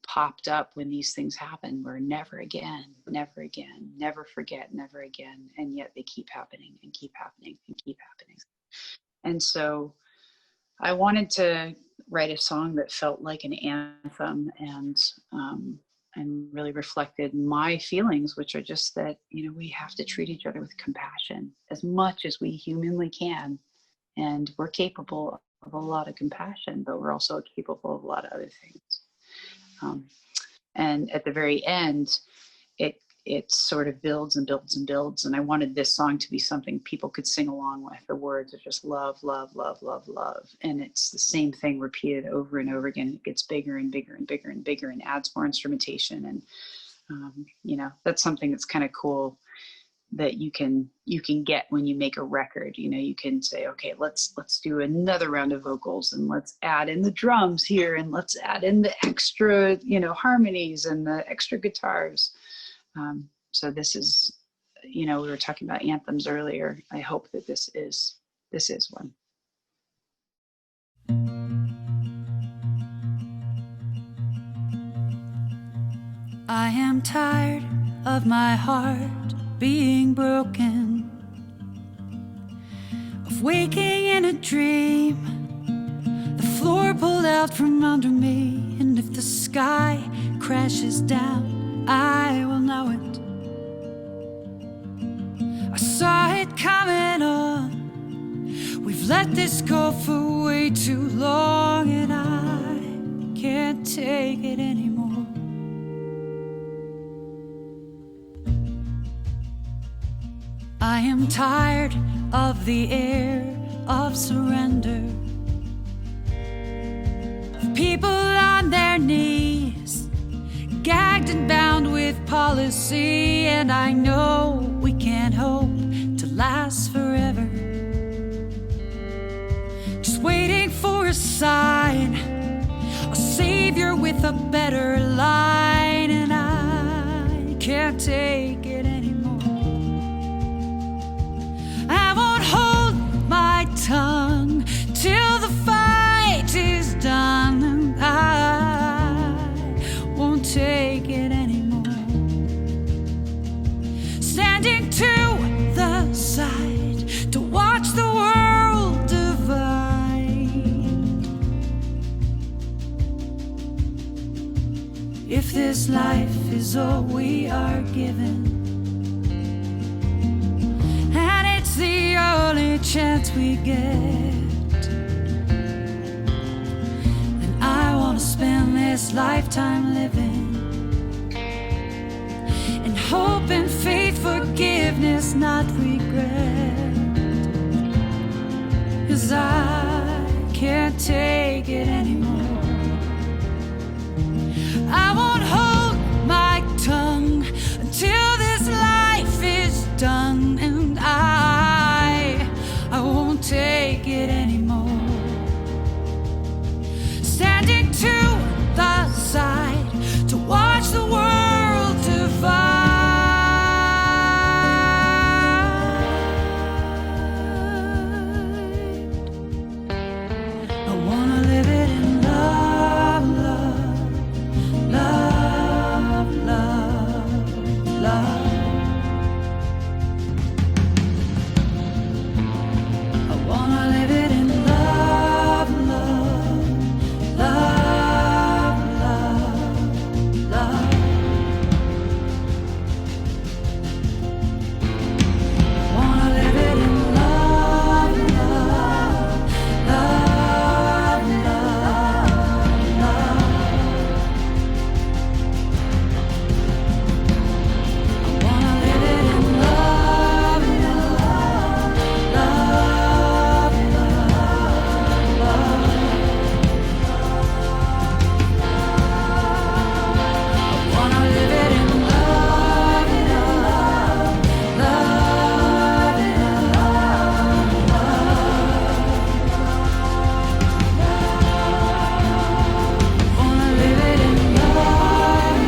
popped up when these things happen were never again, never again, never forget, never again. And yet they keep happening and keep happening and keep happening. And so I wanted to write a song that felt like an anthem and really reflected my feelings, which are just that, you know, we have to treat each other with compassion as much as we humanly can. And we're capable of a lot of compassion, but we're also capable of a lot of other things. And at the very end, it sort of builds and builds and builds. And I wanted this song to be something people could sing along with. The words are just love, love, love, love, love. And it's the same thing repeated over and over again. It gets bigger and bigger and bigger and bigger and adds more instrumentation. And, you know, that's something that's kind of cool that you can get when you make a record. You know, you can say, okay, let's do another round of vocals, and let's add in the drums here, and let's add in the extra, you know, harmonies and the extra guitars. So this is, you know, we were talking about anthems earlier. I hope that this is one. I am tired of my heart being broken, of waking in a dream, the floor pulled out from under me, and if the sky crashes down, I will know it. I saw it coming on. We've let this go for way too long, and I can't take it anymore. I am tired of the air of surrender, of people on their knees, gagged and bound with policy, and I know we can't hope to last forever. Just waiting for a sign, a savior with a better line, and I can't take it anymore. I won't hold my tongue till the fight is done, and I won't take it anymore. Standing to the side to watch the world divide. is all we are given, and it's the only chance we get. And I want to spend this lifetime living in hope and faith, forgiveness, not regret. 'Cause I can't take it anymore. I won't hold my tongue until this life is done, and I won't take it anymore. Standing to the side to watch the world divide. I wanna live it in love, love, love, love, love. I wanna live it in love, love, love, love, love. Wanna live it in love, love, love, love, love. I wanna live it in love, love, love, love, love. I wanna live it in love, love, love, love, love. Wanna live it in love, love,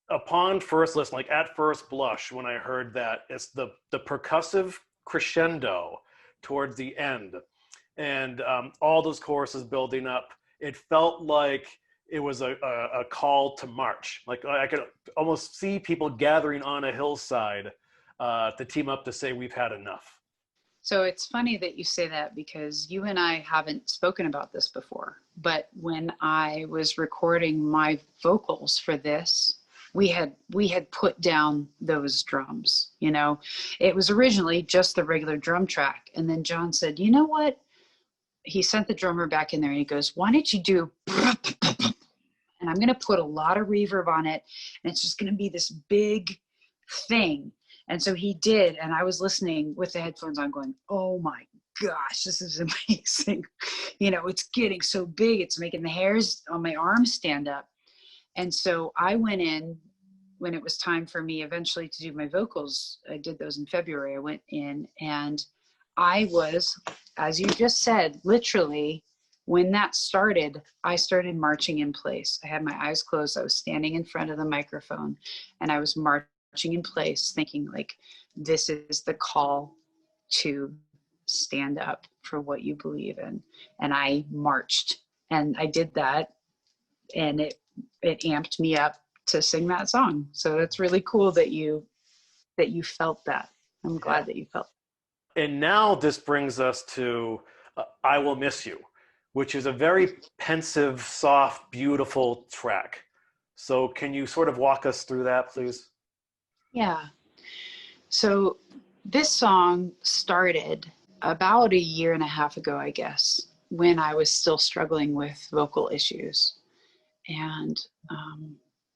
Upon first listen, like at first blush, when I heard that, it's the percussive crescendo towards the end, and all those choruses building up. It felt like it was a call to march. Like I could almost see people gathering on a hillside to team up to say we've had enough. So it's funny that you say that, because you and I haven't spoken about this before. But when I was recording my vocals for this, we had put down those drums. You know, it was originally just the regular drum track, and then John said, "You know what?" He sent the drummer back in there, and he goes, "Why don't you do?" And I'm going to put a lot of reverb on it, and it's just going to be this big thing. And so he did, and I was listening with the headphones on going, "Oh my gosh, this is amazing." You know, it's getting so big, it's making the hairs on my arms stand up. And so I went in when it was time for me eventually to do my vocals. I did those in February. I went in, and I was, as you just said, literally, when that started, I started marching in place. I had my eyes closed. I was standing in front of the microphone, and I was marching in place, thinking like, this is the call to stand up for what you believe in. And I marched, and I did that, and it amped me up to sing that song. So it's really cool that you felt that. I'm glad that you felt that. And now this brings us to I Will Miss You, which is a very pensive, soft, beautiful track. So can you sort of walk us through that, please? Yeah. So this song started about a year and a half ago, I guess, when I was still struggling with vocal issues. And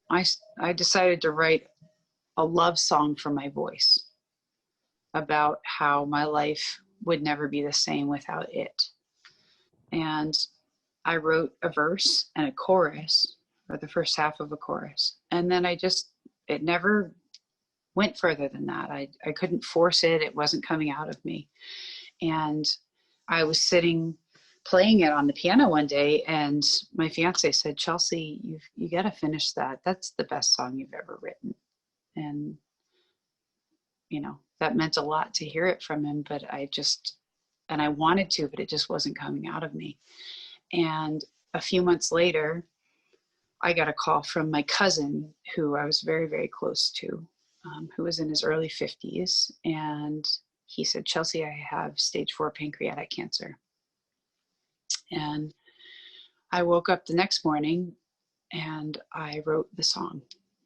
I decided to write a love song for my voice about how my life would never be the same without it. And I wrote a verse and a chorus or the first half of a chorus. And then it never went further than that. I couldn't force it. It wasn't coming out of me. And I was sitting playing it on the piano one day, and my fiance said, Chelsea, you got to finish that. That's the best song you've ever written. And, that meant a lot to hear it from him, but I wanted to, but it just wasn't coming out of me. And a few months later, I got a call from my cousin, who I was very, very close to, who was in his early 50s. And he said, Chelsea, I have stage 4 pancreatic cancer. And I woke up the next morning and I wrote the song.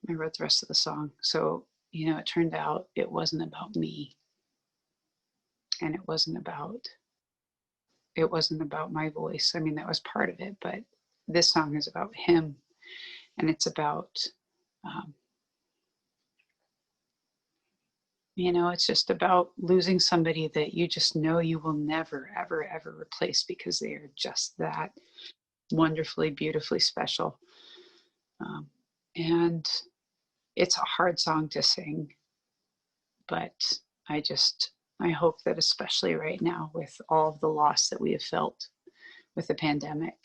I wrote the rest of the song. So, it turned out it wasn't about me. And it wasn't about my voice. I mean, that was part of it, but this song is about him. And it's about, it's just about losing somebody that you just know you will never, ever, ever replace, because they are just that wonderfully, beautifully special. And it's a hard song to sing, but I hope that especially right now, with all of the loss that we have felt with the pandemic,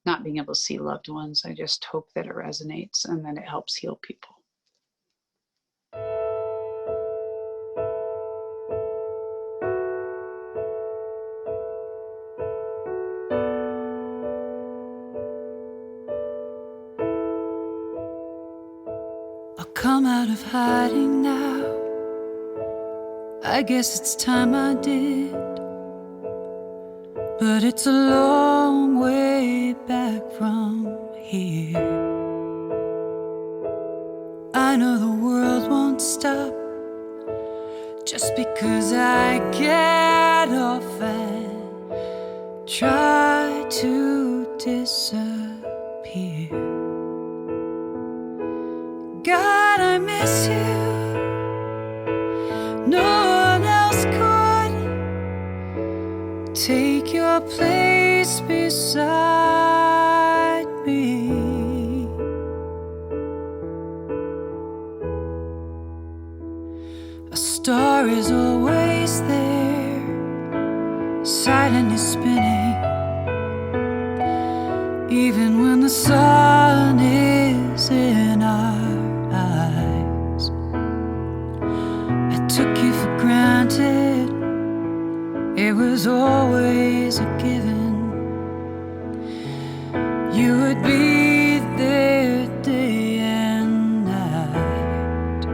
not being able to see loved ones, I just hope that it resonates and that it helps heal people. I'll come out of hiding now. I guess it's time I did. But it's a long way back from here. I know the world won't stop just because I get off and try to disappear. God, I miss you. No one else could take your place beside me. A star is always there, silently spinning, even when the sun is in our eyes. I took you for granted, it was always a given. You would be there day and night.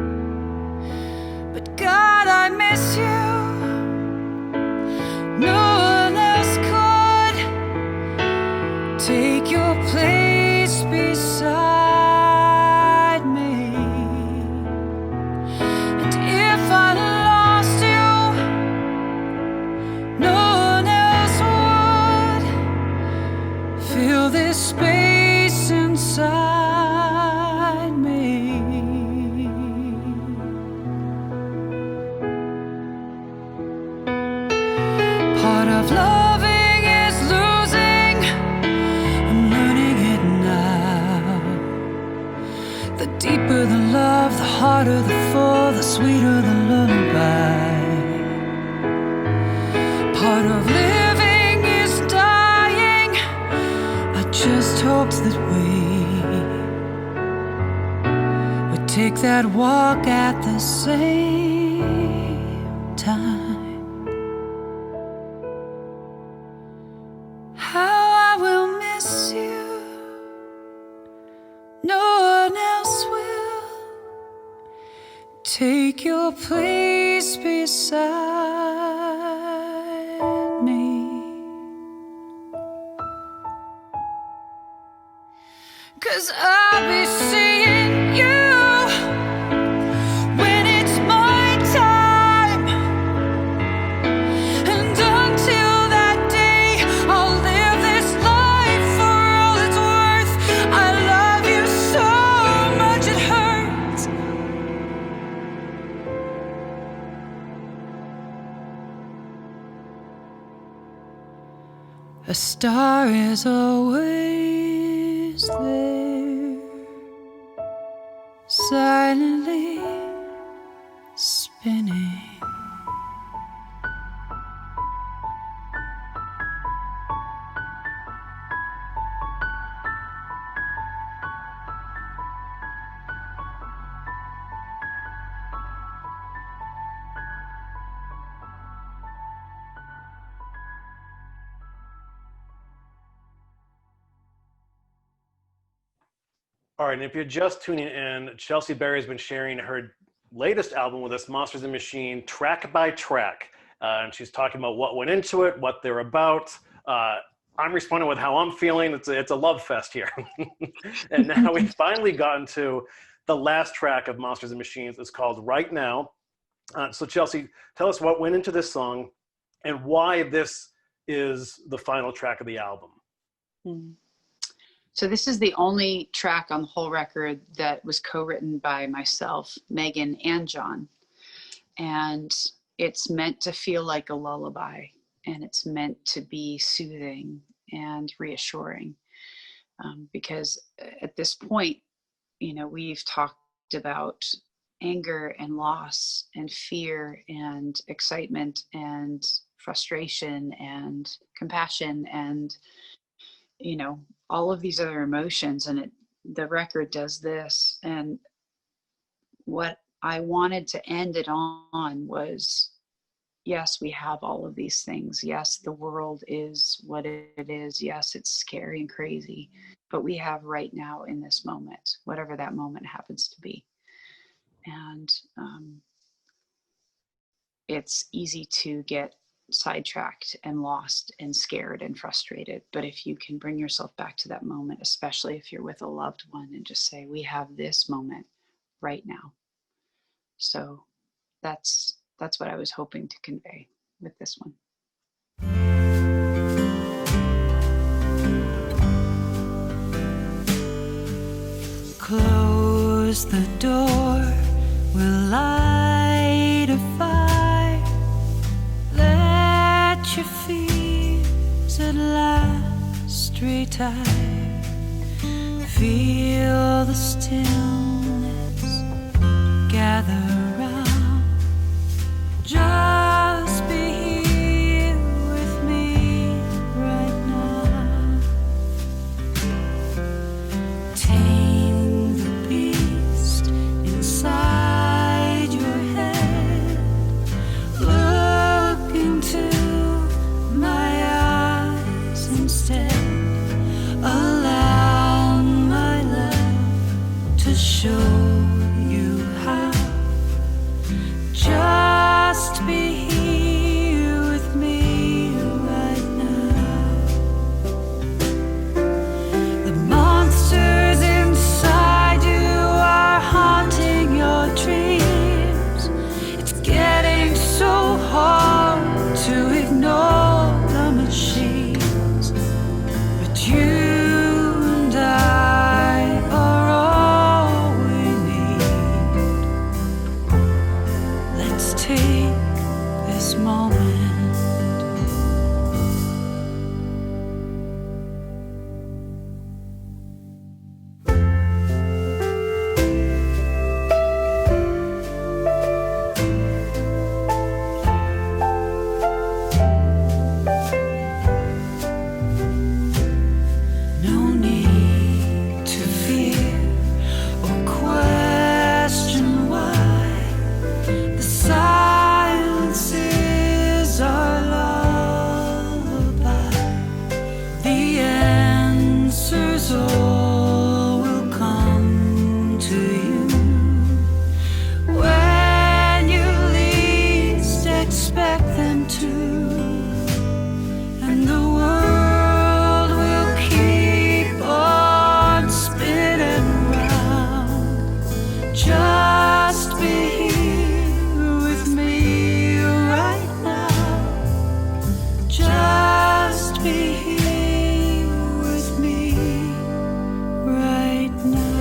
But God, I miss you. No one else could take your place beside me. And if I lost you, no one else would fill this space inside me. Part of loving is losing. I'm learning it now. The deeper the love, the harder the fall, the sweeter the lullaby. Part of living is dying. I just hoped that we would take that walk at the same time. How I will miss you. No one else will take your place beside me. 'Cause I'll be seeing you when it's my time. And until that day, I'll live this life for all it's worth. I love you so much it hurts. A star is always is there, silently spinning. All right, and if you're just tuning in, Chelsea Berry has been sharing her latest album with us, Monsters and Machine, track by track. And she's talking about what went into it, what they're about. I'm responding with how I'm feeling. It's a love fest here. And now we've finally gotten to the last track of Monsters and Machines. It's called Right Now. So Chelsea, tell us what went into this song and why this is the final track of the album. So this is the only track on the whole record that was co-written by myself, Megan, and John. And it's meant to feel like a lullaby, and it's meant to be soothing and reassuring. Because at this point, you know, we've talked about anger and loss and fear and excitement and frustration and compassion and, you know, all of these other emotions, and the record does this. And what I wanted to end it on was, yes, we have all of these things. Yes, the world is what it is. Yes, it's scary and crazy, but we have right now in this moment, whatever that moment happens to be. And it's easy to get sidetracked and lost and scared and frustrated. But if you can bring yourself back to that moment, especially if you're with a loved one, and just say, we have this moment right now. So that's what I was hoping to convey with this one. Close the door, we'll light a fire. Let your fears at last retire. Feel the stillness gather around. Just be here with me right now. Tame the beast inside your head. Look into my eyes instead. Allow my love to show you how. Just be here with me right now. The monsters inside you are haunting your dreams. It's getting so hard to ignore the machines, but you and I are all we need. Let's take this moment. No need to fear or question why. The silence is our lullaby. The answers all will come to you when you least expect them to. And the world will keep on spinning round. Just be here with me right now. Just be here with me right now.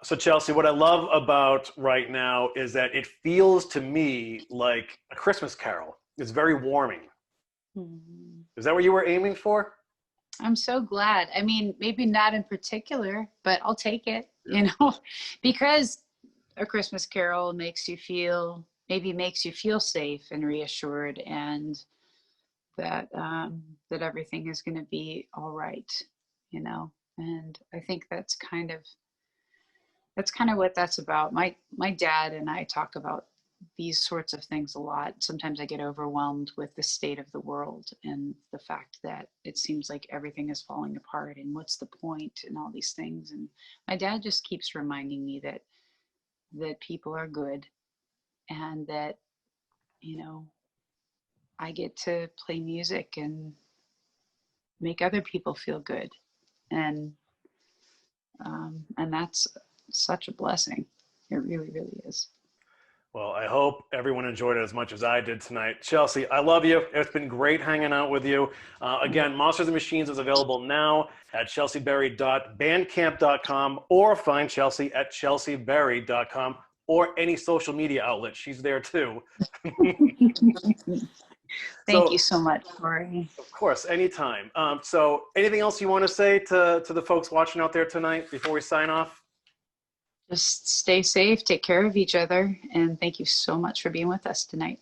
So Chelsea, what I love about Right Now is that it feels to me like a Christmas carol. It's very warming. Hmm. Is that what you were aiming for? I'm so glad. I mean, maybe not in particular, but I'll take it, you know, because A Christmas Carol makes you feel, maybe makes you feel safe and reassured, and that that everything is going to be all right, you know. And I think that's kind of what that's about. My dad and I talk about these sorts of things a lot. Sometimes I get overwhelmed with the state of the world and the fact that it seems like everything is falling apart and what's the point and all these things. And my dad just keeps reminding me that people are good, and that, you know, I get to play music and make other people feel good. And and that's such a blessing. It really, really is. Well, I hope everyone enjoyed it as much as I did tonight. Chelsea, I love you. It's been great hanging out with you. Again, Monsters and Machines is available now at chelseaberry.bandcamp.com, or find Chelsea at chelseaberry.com, or any social media outlet. She's there too. Thank you so much, Corey. Of course, anytime. So anything else you want to say to the folks watching out there tonight before we sign off? Just stay safe, take care of each other, and thank you so much for being with us tonight.